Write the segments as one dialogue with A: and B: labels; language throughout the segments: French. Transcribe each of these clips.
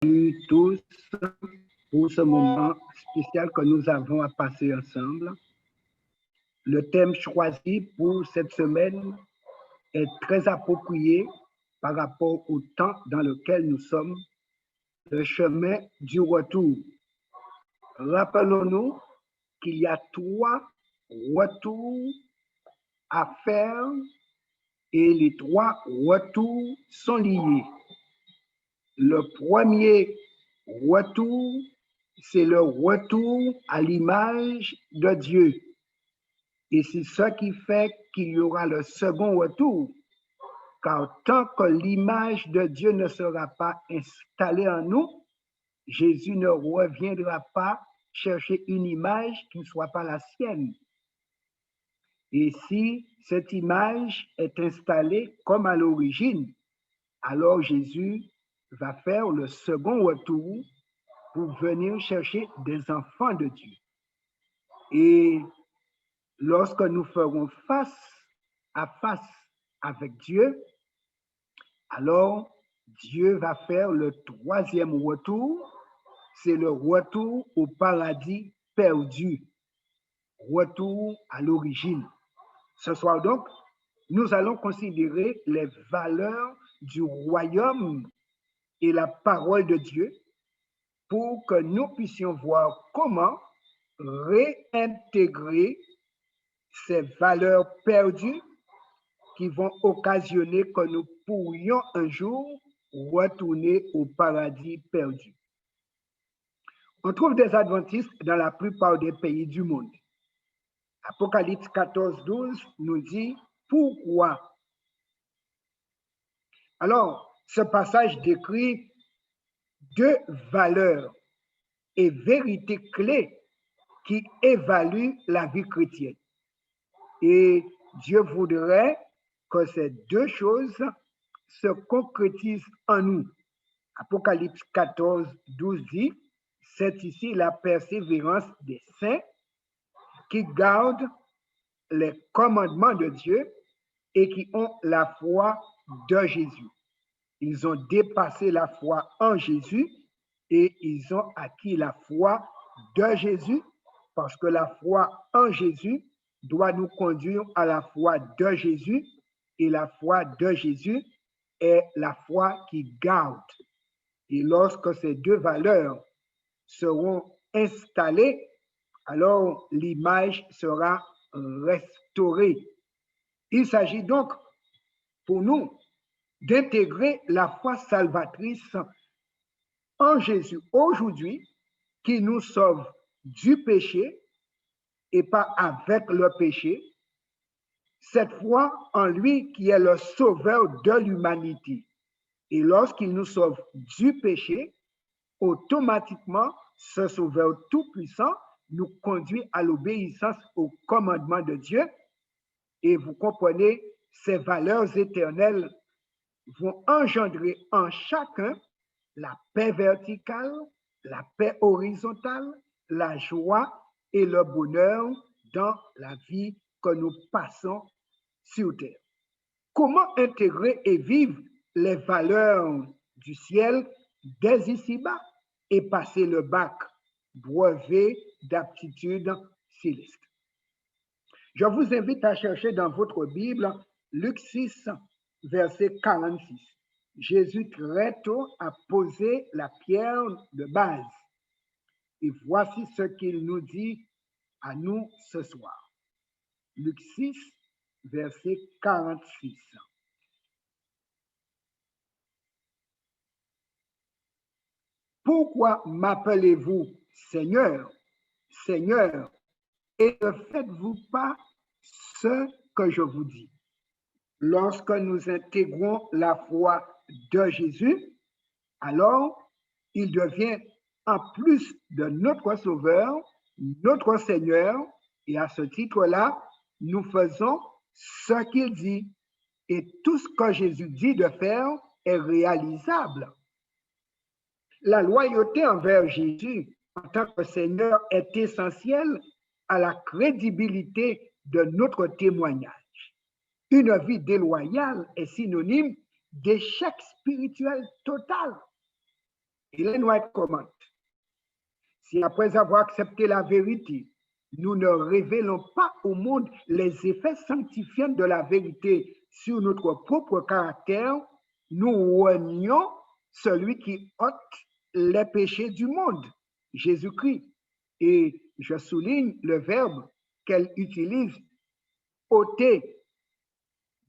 A: Salut tous pour ce moment spécial que nous avons à passer ensemble. Le thème choisi pour cette semaine est très approprié par rapport au temps dans lequel nous sommes, le chemin du retour. Rappelons-nous qu'il y a 3 retours à faire et les 3 retours sont liés. Le premier retour, c'est le retour à l'image de Dieu. Et c'est ce qui fait qu'il y aura le second retour, car tant que l'image de Dieu ne sera pas installée en nous, Jésus ne reviendra pas chercher une image qui ne soit pas la sienne. Et si cette image est installée comme à l'origine, alors Jésus va faire le second retour pour venir chercher des enfants de Dieu. Et lorsque nous ferons face à face avec Dieu, alors Dieu va faire le troisième retour, c'est le retour au paradis perdu, retour à l'origine. Ce soir donc, nous allons considérer les valeurs du royaume et la parole de Dieu pour que nous puissions voir comment réintégrer ces valeurs perdues qui vont occasionner que nous pourrions un jour retourner au paradis perdu. On trouve des adventistes dans la plupart des pays du monde. Apocalypse 14, 12 nous dit pourquoi. Alors, ce passage décrit 2 valeurs et vérités clés qui évaluent la vie chrétienne. Et Dieu voudrait que ces 2 choses se concrétisent en nous. Apocalypse 14, 12 dit, c'est ici la persévérance des saints qui gardent les commandements de Dieu et qui ont la foi de Jésus. Ils ont dépassé la foi en Jésus et ils ont acquis la foi de Jésus parce que la foi en Jésus doit nous conduire à la foi de Jésus et la foi de Jésus est la foi qui garde. Et lorsque ces 2 valeurs seront installées, alors l'image sera restaurée. Il s'agit donc pour nous d'intégrer la foi salvatrice en Jésus aujourd'hui qui nous sauve du péché et pas avec le péché, cette foi en lui qui est le sauveur de l'humanité. Et lorsqu'il nous sauve du péché, automatiquement, ce sauveur tout-puissant nous conduit à l'obéissance au commandement de Dieu. Et vous comprenez, ces valeurs éternelles vont engendrer en chacun la paix verticale, la paix horizontale, la joie et le bonheur dans la vie que nous passons sur terre. Comment intégrer et vivre les valeurs du ciel dès ici-bas et passer le bac brevet d'aptitude céleste? Je vous invite à chercher dans votre Bible Luc 6, verset 46. Jésus très tôt a posé la pierre de base. Et voici ce qu'il nous dit à nous ce soir. Luc 6, verset 46. Pourquoi m'appelez-vous Seigneur, Seigneur, et ne faites-vous pas ce que je vous dis? Lorsque nous intégrons la foi de Jésus, alors il devient, en plus de notre Sauveur, notre Seigneur, et à ce titre-là, nous faisons ce qu'il dit. Et tout ce que Jésus dit de faire est réalisable. La loyauté envers Jésus en tant que Seigneur est essentielle à la crédibilité de notre témoignage. Une vie déloyale est synonyme d'échec spirituel total. Ellen White commente, si après avoir accepté la vérité, nous ne révélons pas au monde les effets sanctifiants de la vérité sur notre propre caractère, nous renions celui qui ôte les péchés du monde, Jésus-Christ. Et je souligne le verbe qu'elle utilise, ôter.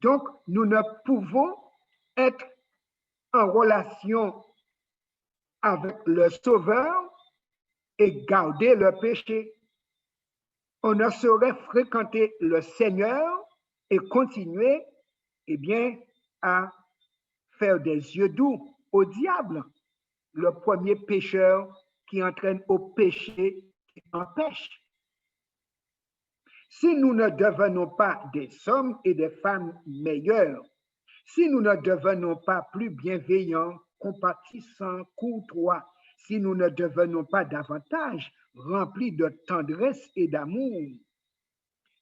A: Donc, nous ne pouvons être en relation avec le Sauveur et garder le péché. On ne saurait fréquenter le Seigneur et continuer, eh bien, à faire des yeux doux au diable, le premier pécheur qui entraîne au péché, qui empêche. Si nous ne devenons pas des hommes et des femmes meilleurs, si nous ne devenons pas plus bienveillants, compatissants, courtois, si nous ne devenons pas davantage remplis de tendresse et d'amour,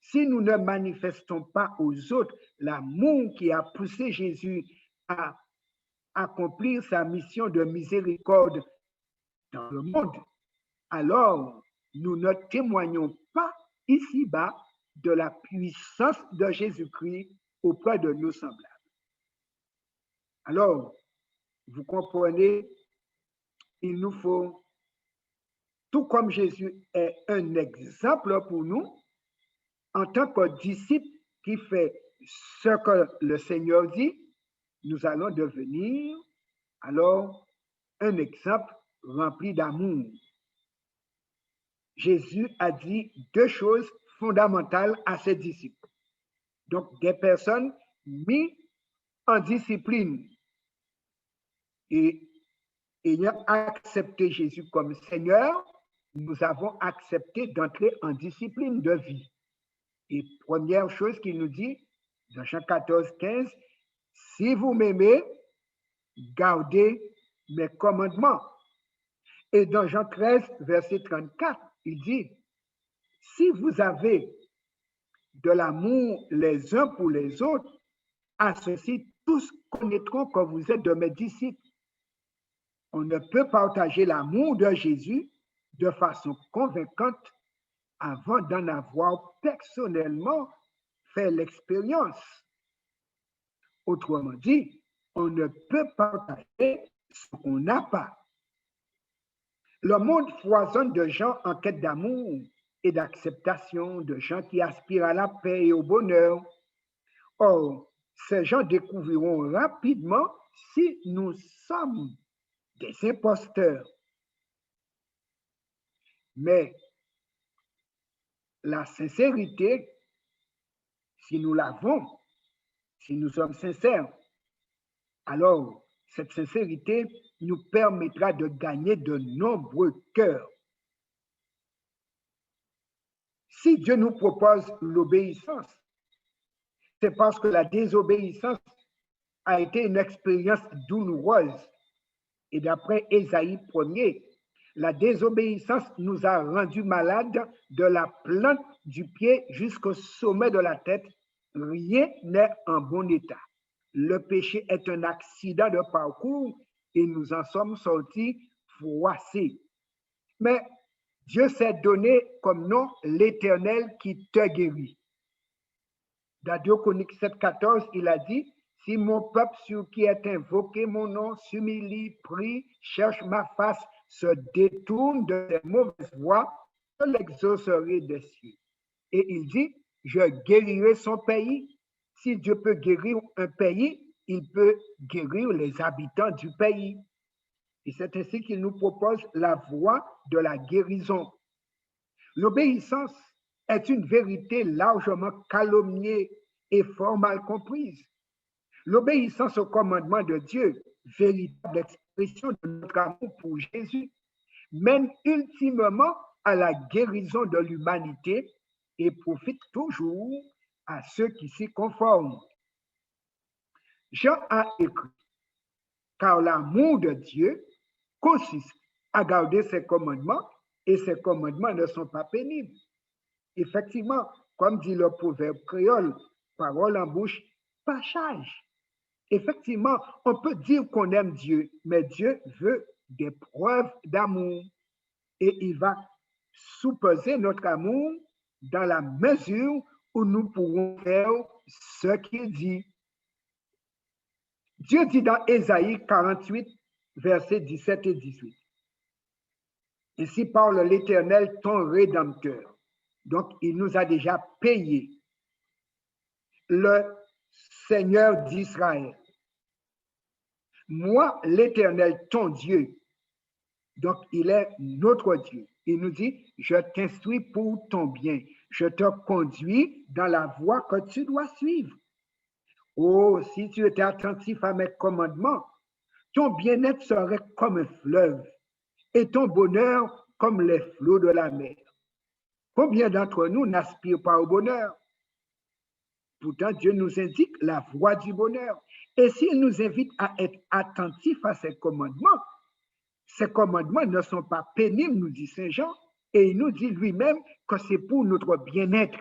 A: si nous ne manifestons pas aux autres l'amour qui a poussé Jésus à accomplir sa mission de miséricorde dans le monde, alors nous ne témoignons pas ici-bas de la puissance de Jésus-Christ auprès de nos semblables. Alors, vous comprenez, il nous faut, tout comme Jésus est un exemple pour nous, en tant que disciple qui fait ce que le Seigneur dit, nous allons devenir alors un exemple rempli d'amour. Jésus a dit deux choses fondamentales à ses disciples. Donc, des personnes mises en discipline et ayant accepté Jésus comme Seigneur, nous avons accepté d'entrer en discipline de vie. Et première chose qu'il nous dit, dans Jean 14, 15, si vous m'aimez, gardez mes commandements. Et dans Jean 13, verset 34, il dit, si vous avez de l'amour les uns pour les autres, à ceci, tous connaîtront que vous êtes de mes disciples. On ne peut partager l'amour de Jésus de façon convaincante avant d'en avoir personnellement fait l'expérience. Autrement dit, on ne peut partager ce qu'on n'a pas. Le monde foisonne de gens en quête d'amour et d'acceptation, de gens qui aspirent à la paix et au bonheur. Or, ces gens découvriront rapidement si nous sommes des imposteurs. Mais la sincérité, si nous l'avons, si nous sommes sincères, alors cette sincérité nous permettra de gagner de nombreux cœurs. Si Dieu nous propose l'obéissance, c'est parce que la désobéissance a été une expérience douloureuse. Et d'après Ésaïe 1er, la désobéissance nous a rendus malades de la plante du pied jusqu'au sommet de la tête. Rien n'est en bon état. Le péché est un accident de parcours et nous en sommes sortis froissés. Mais Dieu s'est donné comme nom l'Éternel qui te guérit. Dans 2 Chroniques 7,14, il a dit, si mon peuple sur qui est invoqué mon nom s'humilie, prie, cherche ma face, se détourne de ses mauvaises voies, je l'exaucerai des cieux. Et il dit, je guérirai son pays. Si Dieu peut guérir un pays, il peut guérir les habitants du pays. Et c'est ainsi qu'il nous propose la voie de la guérison. L'obéissance est une vérité largement calomniée et fort mal comprise. L'obéissance au commandement de Dieu, véritable expression de notre amour pour Jésus, mène ultimement à la guérison de l'humanité et profite toujours à ceux qui s'y conforment. Jean a écrit, car l'amour de Dieu consiste à garder ses commandements et ses commandements ne sont pas pénibles. Effectivement, comme dit le proverbe créole, parole en bouche, pas charge. Effectivement, on peut dire qu'on aime Dieu, mais Dieu veut des preuves d'amour et il va sous-peser notre amour dans la mesure où nous pourrons faire ce qu'il dit. Dieu dit dans Ésaïe 48, versets 17 et 18. Ainsi parle l'Éternel, ton Rédempteur. Donc, il nous a déjà payé. Le Seigneur d'Israël. Moi, l'Éternel, ton Dieu. Donc, il est notre Dieu. Il nous dit, je t'instruis pour ton bien. Je te conduis dans la voie que tu dois suivre. Oh, si tu étais attentif à mes commandements, ton bien-être serait comme un fleuve et ton bonheur comme les flots de la mer. Combien d'entre nous n'aspirent pas au bonheur? Pourtant, Dieu nous indique la voie du bonheur. Et s'il nous invite à être attentifs à ces commandements ne sont pas pénibles, nous dit Saint Jean, et il nous dit lui-même que c'est pour notre bien-être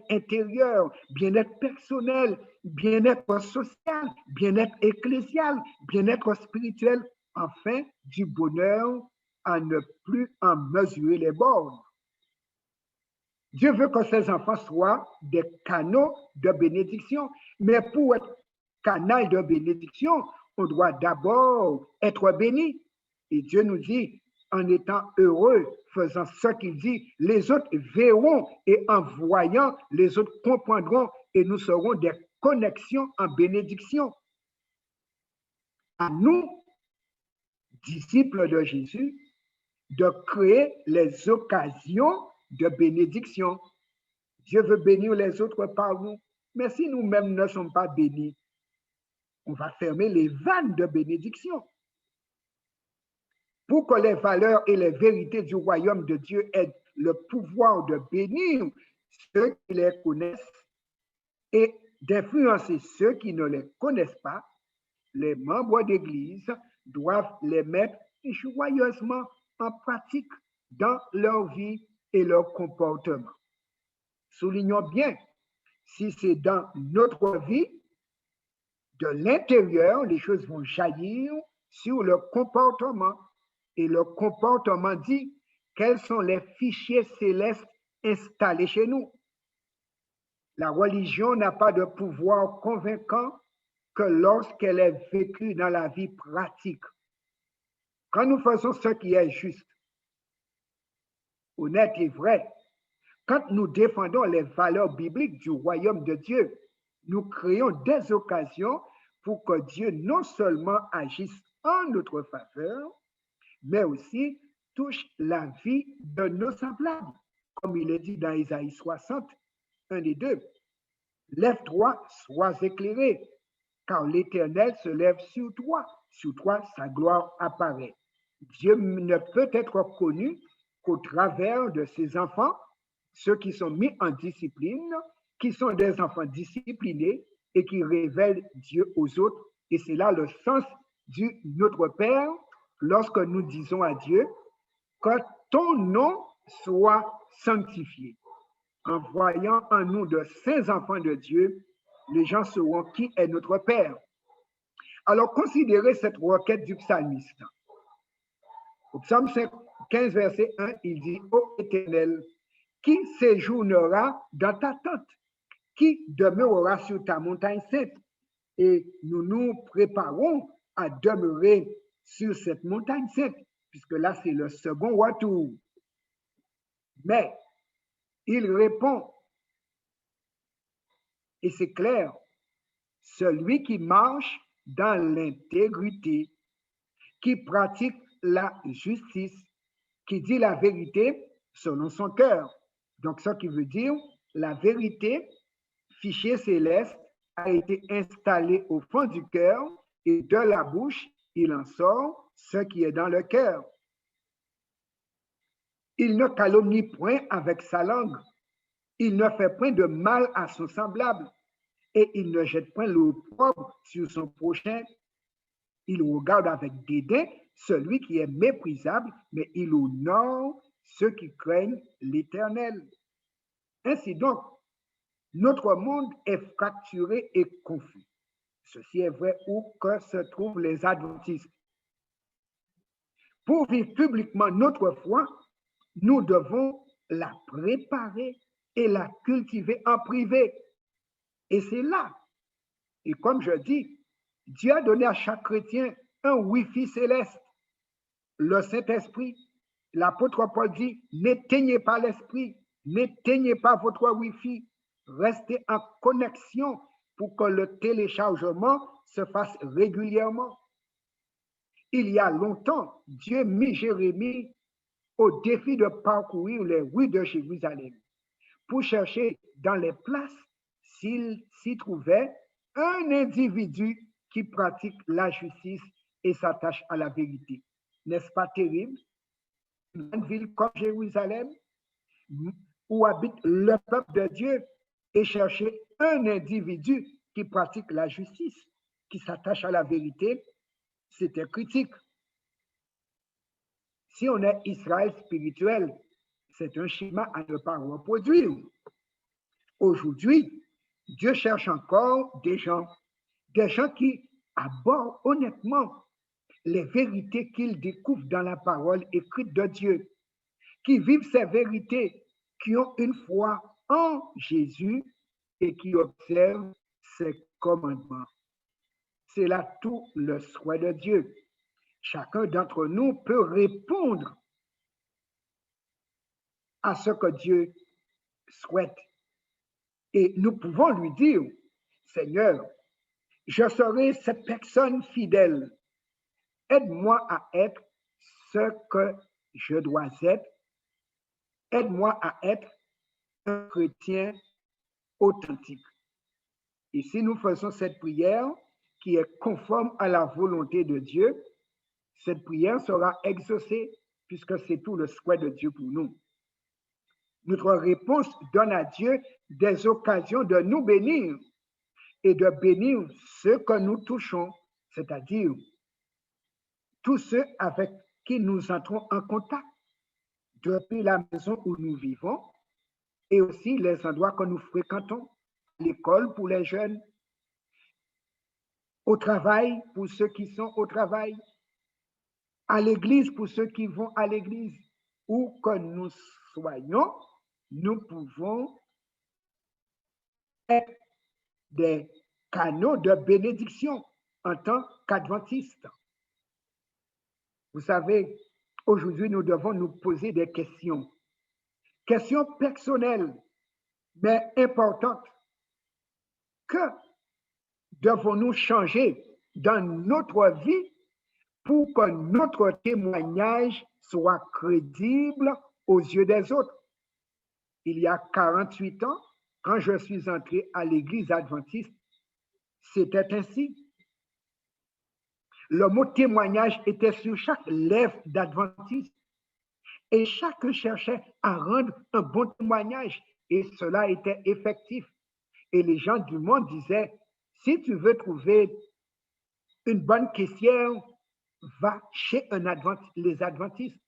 A: intérieur, bien-être personnel, bien-être social, bien-être ecclésial, bien-être spirituel, enfin du bonheur à ne plus en mesurer les bornes. Dieu veut que ses enfants soient des canaux de bénédiction, mais pour être canal de bénédiction, on doit d'abord être béni. Et Dieu nous dit, en étant heureux, faisant ce qu'il dit, les autres verront et en voyant, les autres comprendront et nous serons des connexions en bénédiction. À nous, disciples de Jésus, de créer les occasions de bénédiction. Dieu veut bénir les autres par nous, mais si nous-mêmes ne sommes pas bénis, on va fermer les vannes de bénédiction. Pour que les valeurs et les vérités du royaume de Dieu aient le pouvoir de bénir ceux qui les connaissent et d'influencer ceux qui ne les connaissent pas, les membres d'Église doivent les mettre joyeusement en pratique dans leur vie et leur comportement. Soulignons bien, si c'est dans notre vie, de l'intérieur, les choses vont jaillir sur le comportement. Et le comportement dit quels sont les fichiers célestes installés chez nous. La religion n'a pas de pouvoir convaincant que lorsqu'elle est vécue dans la vie pratique. Quand nous faisons ce qui est juste, honnête et vrai, quand nous défendons les valeurs bibliques du royaume de Dieu, nous créons des occasions pour que Dieu non seulement agisse en notre faveur, mais aussi touche la vie de nos semblables. Comme il est dit dans Isaïe 60, 1 et 2. Lève-toi, sois éclairé, car l'Éternel se lève sur toi sa gloire apparaît. Dieu ne peut être connu qu'au travers de ses enfants, ceux qui sont mis en discipline, qui sont des enfants disciplinés et qui révèlent Dieu aux autres. Et c'est là le sens du Notre Père lorsque nous disons à Dieu que ton nom soit sanctifié. En voyant en nous de saints enfants de Dieu, les gens sauront qui est notre Père. Alors considérez cette requête du psalmiste. Au psaume 15, verset 1, il dit, ô Éternel, qui séjournera dans ta tente? Qui demeurera sur ta montagne sainte? Et nous nous préparons à demeurer sur cette montagne sainte, puisque là, c'est le second retour. Mais il répond, et c'est clair, celui qui marche dans l'intégrité, qui pratique la justice, qui dit la vérité selon son cœur. Donc, ce qui veut dire, la vérité, fichier céleste, a été installé au fond du cœur et de la bouche, il en sort ce qui est dans le cœur. Il ne calomnie point avec sa langue. Il ne fait point de mal à son semblable et il ne jette point l'opprobre sur son prochain. Il regarde avec dédain celui qui est méprisable, mais il honore ceux qui craignent l'Éternel. Ainsi donc, notre monde est fracturé et confus. Ceci est vrai où que se trouvent les adventistes. Pour vivre publiquement notre foi, nous devons la préparer et la cultiver en privé. Et c'est là, et comme je dis, Dieu a donné à chaque chrétien un Wi-Fi céleste, le Saint-Esprit. L'apôtre Paul dit, n'éteignez pas l'esprit, n'éteignez pas votre Wi-Fi, restez en connexion pour que le téléchargement se fasse régulièrement. Il y a longtemps, Dieu mit Jérémie au défi de parcourir les rues de Jérusalem pour chercher dans les places s'il s'y trouvait un individu qui pratique la justice et s'attache à la vérité. N'est-ce pas terrible? Une ville comme Jérusalem, où habite le peuple de Dieu, et chercher un individu qui pratique la justice, qui s'attache à la vérité, c'était critique. Si on est Israël spirituel, c'est un schéma à ne pas reproduire. Aujourd'hui, Dieu cherche encore des gens qui abordent honnêtement les vérités qu'ils découvrent dans la parole écrite de Dieu, qui vivent ces vérités, qui ont une foi en Jésus et qui observent ses commandements. C'est là tout le souhait de Dieu. Chacun d'entre nous peut répondre à ce que Dieu souhaite. Et nous pouvons lui dire, Seigneur, je serai cette personne fidèle. Aide-moi à être ce que je dois être. Aide-moi à être un chrétien authentique. Et si nous faisons cette prière qui est conforme à la volonté de Dieu, cette prière sera exaucée puisque c'est tout le souhait de Dieu pour nous. Notre réponse donne à Dieu des occasions de nous bénir et de bénir ceux que nous touchons, c'est-à-dire tous ceux avec qui nous entrons en contact depuis la maison où nous vivons et aussi les endroits que nous fréquentons, l'école pour les jeunes, au travail pour ceux qui sont au travail, à l'église pour ceux qui vont à l'église, où que nous soyons, nous pouvons être des canaux de bénédiction en tant qu'adventistes. Vous savez, aujourd'hui, nous devons nous poser des questions. Questions personnelles, mais importantes. Que devons-nous changer dans notre vie pour que notre témoignage soit crédible aux yeux des autres? Il y a 48 ans, quand je suis entré à l'église adventiste, c'était ainsi. Le mot témoignage était sur chaque lèvre d'adventiste et chacun cherchait à rendre un bon témoignage et cela était effectif. Et les gens du monde disaient, si tu veux trouver une bonne caissière, va chez les adventistes.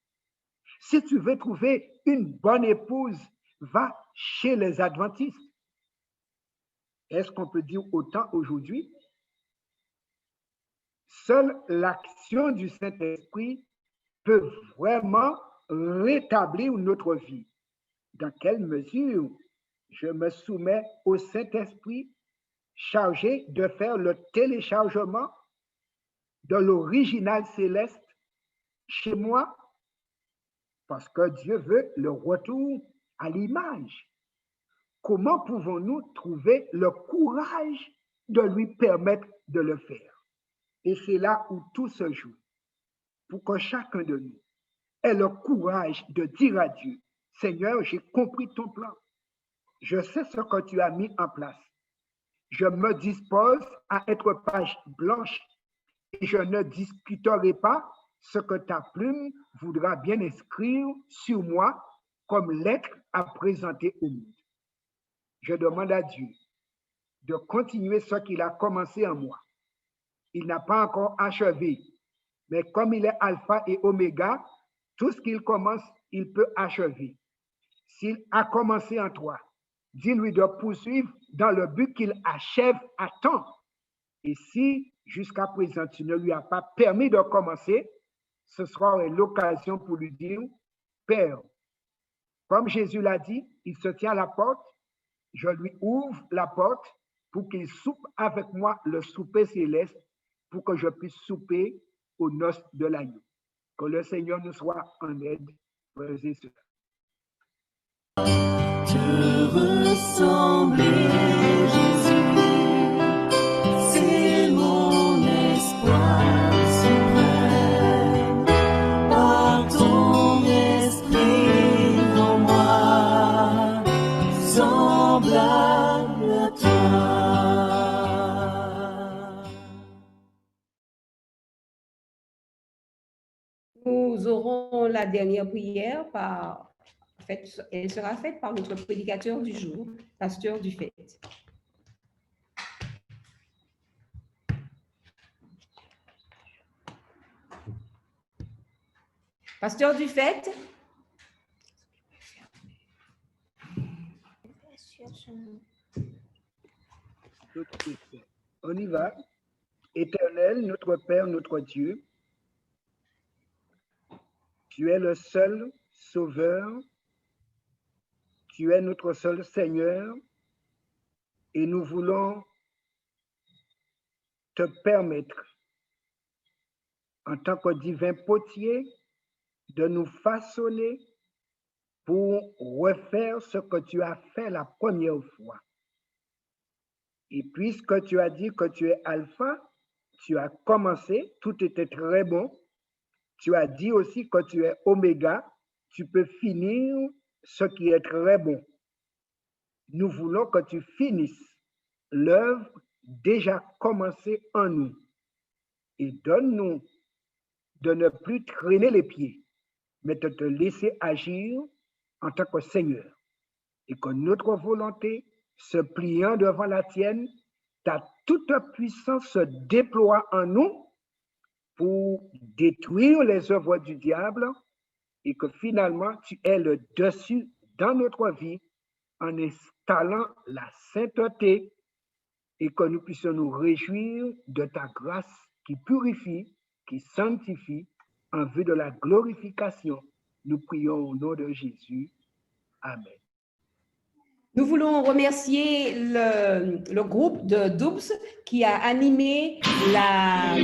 A: Si tu veux trouver une bonne épouse, va chez les adventistes. Est-ce qu'on peut dire autant aujourd'hui? Seule l'action du Saint-Esprit peut vraiment rétablir notre vie. Dans quelle mesure je me soumets au Saint-Esprit chargé de faire le téléchargement de l'original céleste chez moi? Parce que Dieu veut le retour à l'image. Comment pouvons-nous trouver le courage de lui permettre de le faire? Et c'est là où tout se joue. Pour que chacun de nous ait le courage de dire à Dieu, Seigneur, j'ai compris ton plan. Je sais ce que tu as mis en place. Je me dispose à être page blanche et je ne discuterai pas ce que ta plume voudra bien inscrire sur moi comme lettre à présenter au monde. Je demande à Dieu de continuer ce qu'il a commencé en moi. Il n'a pas encore achevé, mais comme il est alpha et oméga, tout ce qu'il commence, il peut achever. S'il a commencé en toi, dis-lui de poursuivre dans le but qu'il achève à temps. Et si jusqu'à présent tu ne lui as pas permis de commencer, ce soir est l'occasion pour lui dire, Père, comme Jésus l'a dit, il se tient à la porte, je lui ouvre la porte pour qu'il soupe avec moi le souper céleste, pour que je puisse souper aux noces de l'agneau. Que le Seigneur nous soit en aide, frères et sœurs.
B: Te ressembler, Jésus, c'est mon espoir suprême. Par ton esprit en moi, semblable à toi.
C: Nous aurons la dernière prière elle sera faite par notre prédicateur du jour, Pasteur Dufait. Pasteur Dufait.
A: On y va. Éternel, notre Père, notre Dieu, tu es le seul Sauveur, tu es notre seul Seigneur, et nous voulons te permettre, en tant que divin potier, de nous façonner pour refaire ce que tu as fait la première fois. Et puisque tu as dit que tu es alpha, tu as commencé, tout était très bon. Tu as dit aussi que tu es oméga, tu peux finir ce qui est très bon. Nous voulons que tu finisses l'œuvre déjà commencée en nous. Et donne-nous de ne plus traîner les pieds, mais de te laisser agir en tant que Seigneur. Et que notre volonté, se pliant devant la tienne, ta toute puissance se déploie en nous pour détruire les œuvres du diable et que finalement tu aies le dessus dans notre vie en installant la sainteté et que nous puissions nous réjouir de ta grâce qui purifie, qui sanctifie en vue de la glorification. Nous prions au nom de Jésus. Amen.
C: Nous voulons remercier le groupe de Doubs qui a animé la